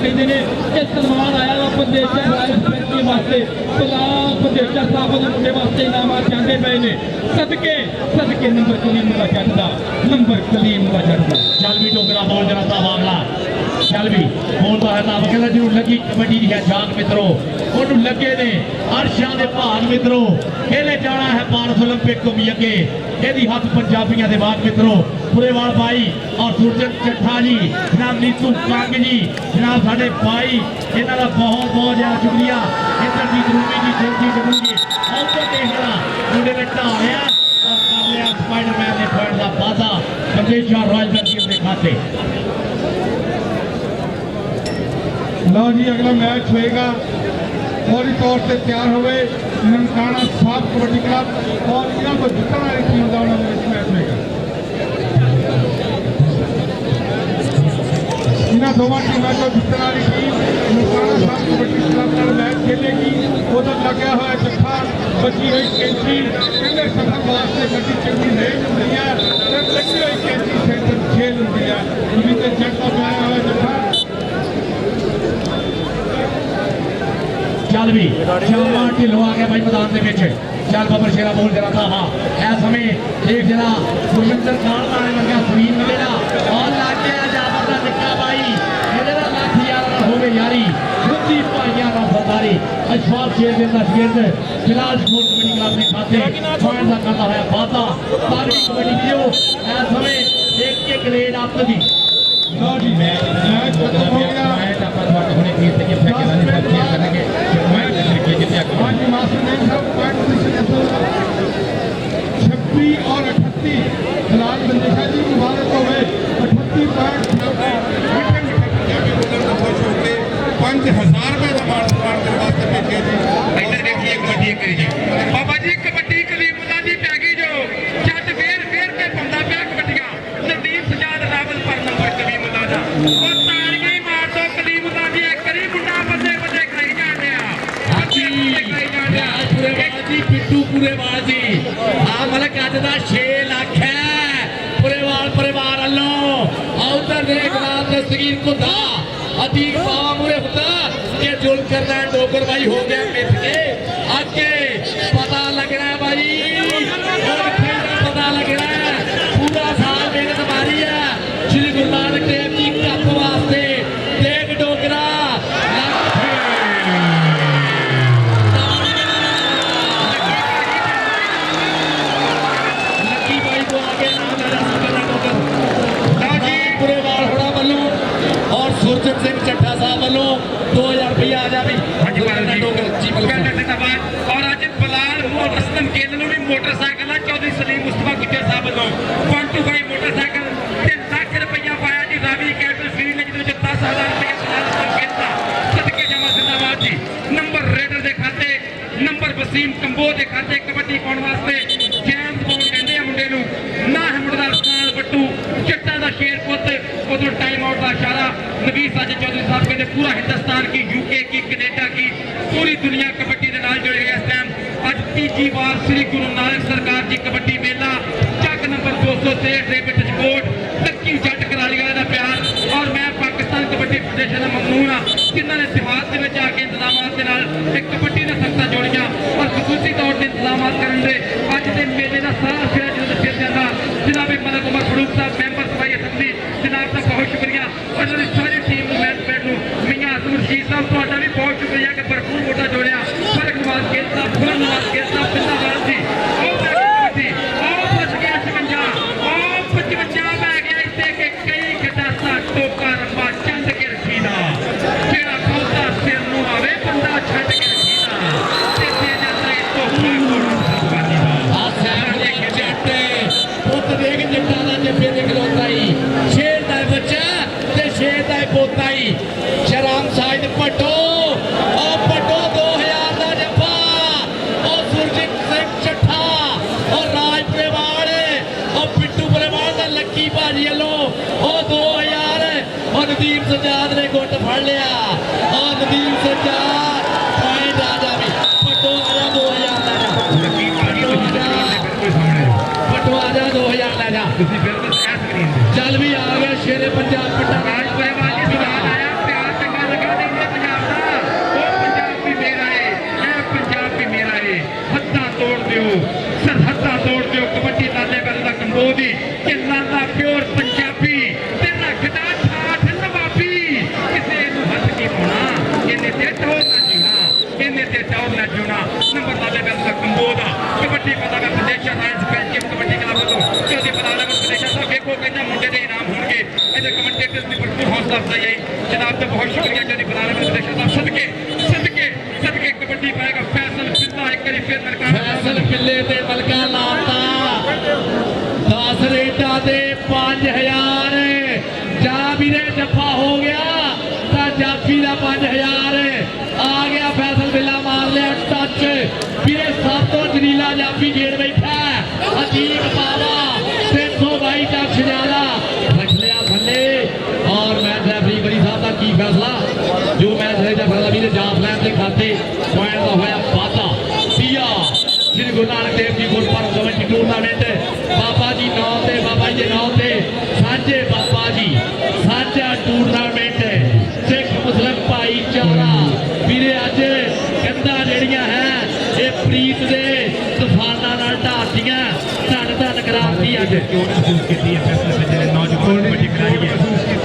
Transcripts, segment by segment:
कहते हैं कि सलमान आया वा परदेशा फैसले वास्ते परदेशा साहब के मुंडे वास्ते इनाम चाहते पे ने सदके सदके नंबर कलीम का चढ़दा नंबर कलीम का चढ़दा चल भी डोगरा बोल जरा सा मामला चल भी बोलता है ना कहना जो लगी कबड्डी की है जान मित्रों उन्होंने लगे ने अर्शां दे भाग मित्रों खेले जाना है पारस ओलंपिक को भी अगे यदि हाथ पंजाबियों के बाद मित्रों पुरेवाल भाई और सुरजन चट्ठा जी जनाब नीतू कंग जी जनाब साढ़े भाई इन्हों का बहुत बहुत ज्यादा शुक्रिया इंद्रजीत रूमी जी जल्दी जरूरी औसत देखना मुंडे ने ढाया और कर लिया स्पाइडरमैन ने पॉइंट का वादा परदेशा रॉयल बेल्जियम के खाते। लो जी अगला मैच होएगा फौरी तौर से तैयार हुए ननकाना साहब कबड्डी क्लब और इन्हों को जितने वाली टीम का उन्होंने मैच होएगा इन्होंने दोनों टीमों को जितने वाली टीम ननकाना साहब कबड्डी क्लब का मैच खेलेगी उधर लगे हुआ जत्था बची हुई कैंची कहते सफर वास्ते गड्डी चंगी रेंज होंगी है लगी हुई कैंची सेंटर खेल होंगी है इन्हीं के जट का पाया हुआ जत्था चल भी शामा ढिलो आ गया भाई मैदान के चल बबर शेरा बोल जरा था हाँ ऐ समय एक जरा गुरविंदर खान आने लगा सुनील मिलेगा और लागे जाबर का निक्का भाई ये लाख यार हो गई यारी बुद्धि भाइयों का सरदारी अशफाक शेर का शिरद फिलहाल स्पोर्ट कबड्डी क्लब ने खाते पॉइंट का करता है वादा सारी कबड्डी वीडियो ऐ समय एक ग्रेड अप दी लो जी मैच खत्म हो गया मैच आपका थोड़ा होने की है कि फैसला करेंगे आज मासूम नहीं सब पॉइंट पोजीशन 26 और 38 फिलहाल बंदेशा जी मुबारक हो गए 38 पॉइंट खुश होकर 5000 रुपए का मान के वास्ते भेजे जी इधर देखिए कबड्डी करी जी बाबा जी कबड्डी कलीमुल्ला जी पैगी जो जट फेर के पंदा पे कबड्डियां नदीम सजाद रावल पर नंबर कलीमुल्ला दा और तालियां ही मार दो कलीमुल्ला जी एक करी मुंडा बंदे बंदे खाई जाते हैं पिट्टू पुरेवाल जी आ मतलब अज का 6 लाख है पुरेवाल परिवार वालों उधर देख दस्तगीर खुदा अतीक बाबा मुरे खुदा के जुल करना है डोगर भाई हो गया मिथ के आगे पता लग रहा है भाई पता लग रहा है पूरा साल मेहनत मारी है श्री गुरु नानक देव जी कप वास्ते देख डोगरा सुरजन सिंह चट्ठा साहब वालों 2000 रुपया आ जाए और अज बलाल असलम केंद्र भी मोटरसाइकिल चौधरी सलीम मुस्तफा गुज्जर साहब वालों 125 मोटरसाइकिल 3 लाख रुपया पाया जी रावी कैटल फ्री ने जिन्होंने 10,000 रुपया सदके जमा जिंदाबाद जी नंबर रेडर के खाते नंबर वसीम कंबो के खाते कबड्डी पाने वास्ते जैम्स पाउन कहते हैं मुंडे ना है मुंडा साल बट्टू चट्टा का शेर पुत उधर टाइम आउट का इशारा नवीस साजिद चौधरी साहब कहते पूरा हिंदुस्तान की यूके की कनेडा की पूरी दुनिया कबड्डी के नाल जुड़े गए इस टाइम अज तीजी बार श्री गुरु नानक सरकार जी कबड्डी मेला जग नंबर 263 रेबिट कोट तक्की जट कराली वाले का प्यार और मैं पाकिस्तान कबड्डी फेडरेशन का ममनून हाँ जिन्होंने इतिहास के आके इंतजाम के नाल एक कबड्डी ने सख्ता जोड़िया और खसूसी तौर पर इंतजाम करने अज के मेले का सारा फेरा जो दसिया जाता जनाब मलक उमर फरूक साहब मैंबर सफाई असम्बली जनाब का बहुत शुक्रिया और सारी टीम मैनेजमेंट मियाँ हसन रशीद साहब तो भी बहुत शुक्रिया कि भरपूर वोटा जोड़िया फर्क नवाज गेल साहब फुल नवाज गेल साहब जिंदाबाद जी बच गया 55 बह गया इससे कई गटासा टोका रंबा चंद के रखीदा जेड़ा खौदा सिर नूं आवे बंदा छड्ड के रखीदा ते दे जाता है तोहफा कोड़ा पुत देख जट्टा का जब्बे देख लोता ही शेर का बच्चा ते शेर का पोता ही शराम साइड पटो और पटो 2000 का जब्बा और सुरजीत सिंह चट्ठा और राज परिवार और पिट्टू परिवार का लक्की भाजी वालों और 2000 और नदीम सजाद ने गुट फड़ लिया और नदीम सजाद पॉइंट आ जाए पटो आ जा 2000 ला जा पटो आ जा 2000 ला जा चल भी आ गया शेरे पंजाब पट्टा राज परिवार जी सुधार आया प्यार चंगा मेरे कमेंटेटर्स की भरपूर हौसला अफजाई है जनाब का बहुत शुक्रिया जो बनाने में देश साहब सदके सदके सदके कबड्डी पाएगा फैसल पिल्ला एक बार फिर फैसल पिल्ले ते मलका लाता 10 रेटा दे 5000 जा वीरे जफा हो गया ता जाफी दा 5000 आ गया फैसल बिल्ला मार लिया टच वीरे सब तो जलीला जाफी जेड़ बैठा अजीब पावा 322 टच ज्यादा रख लिया थले और मैच रेफरी बड़ी साहब का की फैसला जो मैच है फैसला वीरे जाफलैन के खाते पॉइंट का होया वादा दिया श्री गुरु नानक देव जी गुरपर्व कमेटी टूर्नामेंट बाबा जी नाम ते बाबा जी नाम ते साझे बाबा जी साझा टूर्नामेंट सिख मुस्लिम भाईचारा वीरे अज कंधा जड़ियां है ये प्रीत दे तूफाना नाल ढातियां धन धन कराती अज क्यों महसूस की है फैसले से जिन्हें नौजवान कबड्डी खिलाड़ी है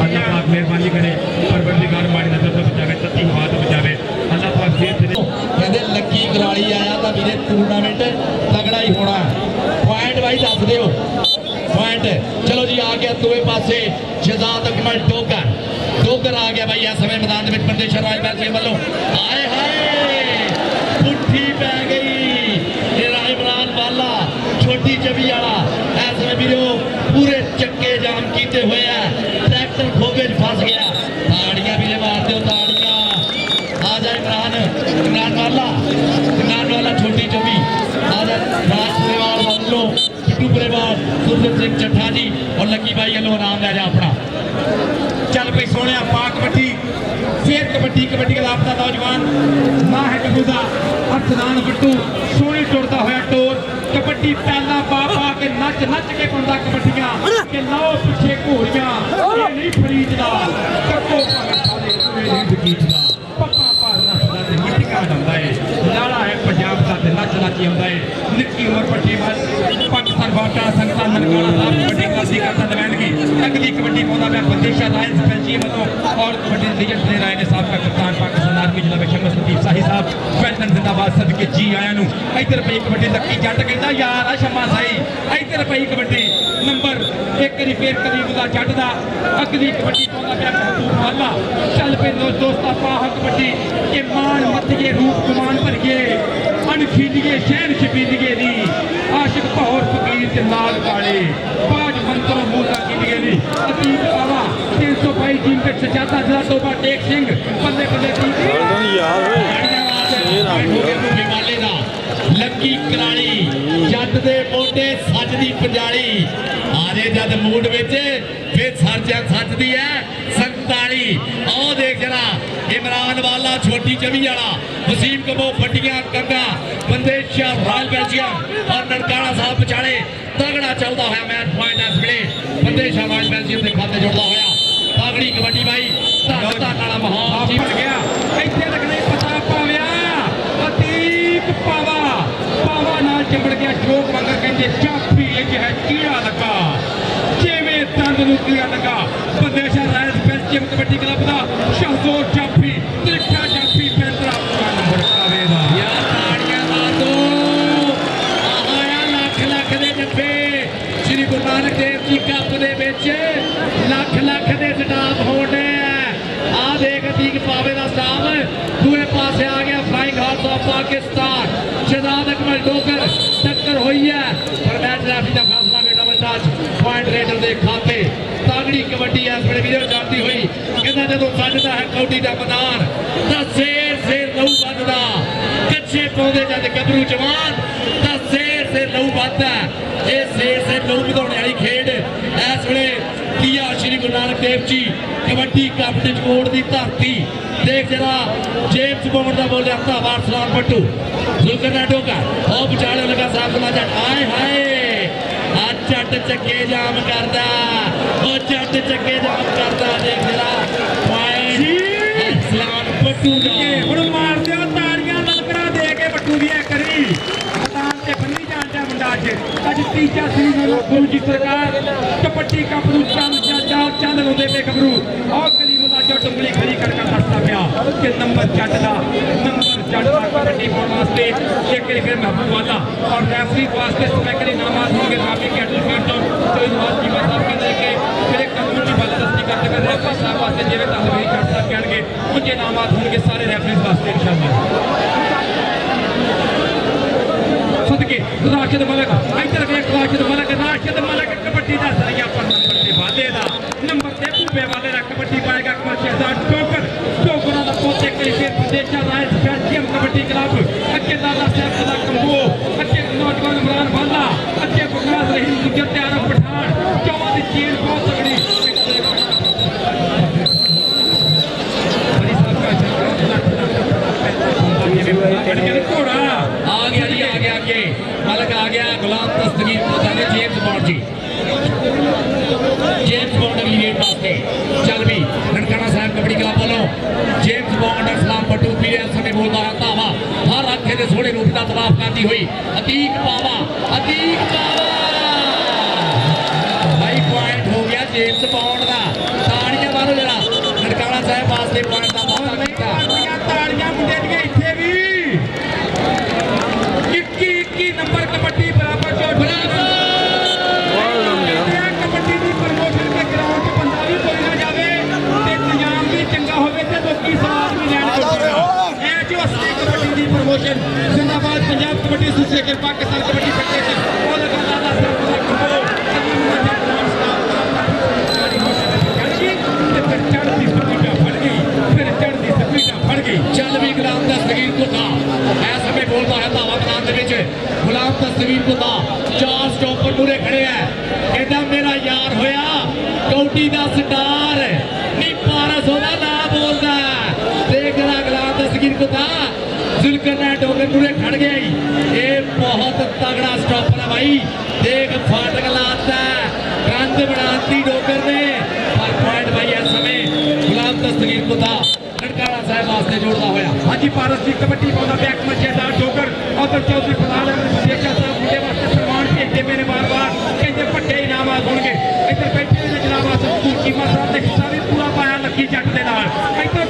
अल्लाह पाक मेहरबानी करे परवरदिगार माड़ी नजर तो बचावे तत्ती हवा तो बचावे अल्लाह पाक फिर कहते लक्की कराली आया तो वीरे टूर्नामेंट तगड़ा ही होना पॉइंट भाई दस दो पॉइंट चलो जी आ गया दूए पासे शहजाद अकमल डोकर आ गया भाई इस समय मैदान में प्रदेश राज बैल वालों आए हाय पुट्ठी पै गई इमरान वाला छोटी चबी वाला इस समय वीरो पूरे चक्के जाम किए हुए है ट्रैक्टर खोगे फस गया ताड़ियां वीरे मार दो ताड़ियां आ जा इमरान वाला छोटी चबी आ जा राज परिवार वालों पिट्टू परिवार सुरजन सिंह चट्ठा जी और लकी भाई वालों नाम ले जा अपना चल पई सोने पा कबड्डी फिर कबड्डी कबड्डी का लापता नौजवान ना है कबूदा अर्थदान बट्टू सोनी टुरता होया टोर कबड्डी पहला पा पा के नच नच के पाਉਂਦਾ कबड्डियां के लाओ पीछे घोड़ियां ये नहीं फरीददा कक्को भावे साले नहीं बकीचदा पप्पा भार नचदा ते मिट्टियां डांदा है लाला है पंजाब दा ते नच नच आंदा है निक्की उमर पट्टी बस पाकिस्तान बाटा संगता ननकाना साहब कबड्डी क्लासी करता नवैंदगी अगली कबड्डी पाਉਂਦਾ मैं बंदेशा लायंस बेल्जियम वालों और कबड्डी लीजेंड प्लेयर आए ने साहब का कप्तान पाकिस्तान आर्मी जिला में शमस लतीफ साही साहब वेल्डन जिंदाबाद सदके जी आया नु इधर पई कबड्डी लक्की जट कहंदा यार आ शम्मा साही इधर पई कबड्डी नंबर 1 रिपेयर करीबुल्ला जट दा अगली कबड्डी पाਉਂਦਾ मैं महबूब वाला चल पे दोस्ता पाह कबड्डी के मान मतिए रूप गुमान भरिए अनखीलिए शहर छपीलिए नी आशिक भौर फकीर ते लाल काले बाज मंत्रों मूला कीलिए नी अतीब पावा 322 टीम के सजादा जिला तोबा टेक सिंह बल्ले बल्ले लक्की कराली जट दे मोटे सजदी पंजाली आजे जद मूड विच फिर सजदी है 47 आओ देख जरा इमरान वाला छोटी चबी वाला वसीम कबो फटियां कंगा बंदेशा रॉयल बेल्जियम और ननकाना साहब विचाले तगड़ा चलता होया मैच पॉइंट इस वेले बंदेशा रॉयल बेल्जियम के खाते जुड़ता होया तगड़ी कबड्डी भाई धन वाला महान जी बन गया इतने लगने पता पाव्या अतीब पावा पावा नाल चिमड़ गया जोक मगर कहते चापी इंज है कीड़ा लगा जिवें दंद नूं कीड़ा लगा Bandesha Royals Belgium kabaddi club दा शहजोर चापी त्रिखा चापी पैंतरा पूरा नंबर आवेगा यार ताड़ियां मार दो आया लख लख दे जब्बे श्री गुरु नानक देव जी कप दे विच लख लख दे स्टाफ होने आ देख ठीक पावे दा स्टाफ दूए पासे आ गया flying horse of Pakistan Shahzad Akmal डोकर टक्कर हुई है पर मैच रेफरी का फैसला में डबल टच पॉइंट रेडर दे खाते तगड़ी कबड्डी इस वे वीडियो जाती हुई कहता जो सजदा है कौडी का मैदान तो शेर शेर लहू बददा कच्चे पौधे जब गबरू जवान तो शेर शेर लहू बददा ये शेर शेर लहू बधाने वाली खेड इस वे किया श्री गुरु नानक देव जी कबड्डी कप कोट की धरती देख जरा जेम्स बॉन्ड का बोलिया हफ्तावार सलाम पट्टू जुलकर डोका और विचाले लगा साहब जट आए हाय आज जट चक्के जाम करदा और जट चक्के जाम करदा देख जरा सलाम पट्टू ਹੁਣ ਮਾਰ ਦਿਓ ਤਾੜੀਆਂ ਲਲਕਰਾ ਦੇ ਕੇ ਬੱਟੂ ਦੀ ਕਰੀ ਮੈਦਾਨ ਤੇ ਬੰਨੀ ਜਾਂਦਾ ਮੁੰਡਾ ਅੱਜ ਤੀਜਾ ਸੀਜ਼ਨ ਗੁਰੂ ਜੀ ਸਰਕਾਰ ਕਬੱਡੀ ਕੱਪ ਨੂੰ ਚੰਦ ਲਾਉਂਦੇ ਪਏ ਗੱਭਰੂ ਔਰ ਕਲੀਮੁੱਲਾ ਜੱਟ ਉਂਗਲੀ ਖੜੀ ਕਰਕੇ ਦੱਸਦਾ ਪਿਆ ਕਿ ਨੰਬਰ ਜੱਟ ਦਾ ਕਬੱਡੀ ਪਾਉਣ ਵਾਸਤੇ ਇੱਕ ਵਾਰੀ ਫਿਰ महबूब वाला और रेफरी वास्ते स्पेशली नामाज होंगे राबी के एडवोकेट तो इस बात की बात आपके लेके फिर एक कानून बलदस्ती करते हुए रेफरी साहब वास्ते जिवें तलवीर जट साहब कहणगे उनके नामात होंगे सारे रेफरीज वास्ते इंशाअल्लाह। सदके राशिद मलिक इधर वेख राशिद मलिक कबड्डी का सरिया पर नंबर से वाले दा नंबर से भूपे वाले दा कबड्डी पाएगा कमल शहजाद टोकरा दा पोते कलिफे प्रदेशा राइट बेल्जियम कबड्डी क्लब अगे दादा साहब दा कंबो अगे नौजवान इमरान वाला अगे बकराज रहीम गुजर ते आरफ पठान चौवा दी चीन बहुत तगड़ी बड़ी साहब का घोड़ा आ गया जी आगे मलिक आ गया गुलाम दस्तगीर पता ने जेम्स बॉन्ड जी जेम्स बॉन्ड अगली गेट वास्ते चल भी ननकाना साहब कबड्डी क्लब वालों जेम्स बॉन्ड इस्लाम पट्टू पीरे समय बोलता है तावा हर आखे दे सोने रूप का तवाफ करती हुई अतीक पावा भाई पॉइंट हो गया जेम्स बॉन्ड का ताड़ियां मारो जरा ननकाना साहब वास्ते पॉइंट का बहुत अच्छा ताड़ियां मुंडे दी इत्थे भी 21 नंबर कबड्डी बराबर कबड्डी की प्रमोशन के ग्राउंड च बंदा भी कोई ना जावे ते निजाम भी चंगा होवे ते लोकी सवाल भी लैण ए जो असली कबड्डी की प्रमोशन जिंदाबाद पंजाब कबड्डी एसोसिएशन पाकिस्तान कबड्डी फेडरेशन और लगातार सरकार खबरो चल भी गुलाम दस्तगीर को था ऐसा में बोलता है धावा मैदान के विच गुलाम दस्तगीर को था 4 स्टॉपर पूरे खड़े हैं कहता मेरा यार होया कौटी दा स्टार नी पारस होदा ना बोलदा देख रहा गुलाम दस्तगीर को था जुलकरनैन डोगर पूरे खड़ गया ये बहुत तगड़ा स्टॉपर है भाई देख फाटक लाता गंद बनाती डोगर ने पर पॉइंट भाई इस समय गुलाम दस्तगीर को था ननकाना साहब वास्ते जोड़ता होया हाजी पारस की कबड्डी पाउंदा बैक मजेदार डोगर और चौधरी फलाल प्रदेशा साहब मुंडे वास्ते सन्मान भेजते मेरे बार-बार कहते पट्टे इनामात होंगे इधर बैठे ने जनाब आसम कीमा साहब ने हिस्सा भी पूरा पाया लकी जट दे नाल इधर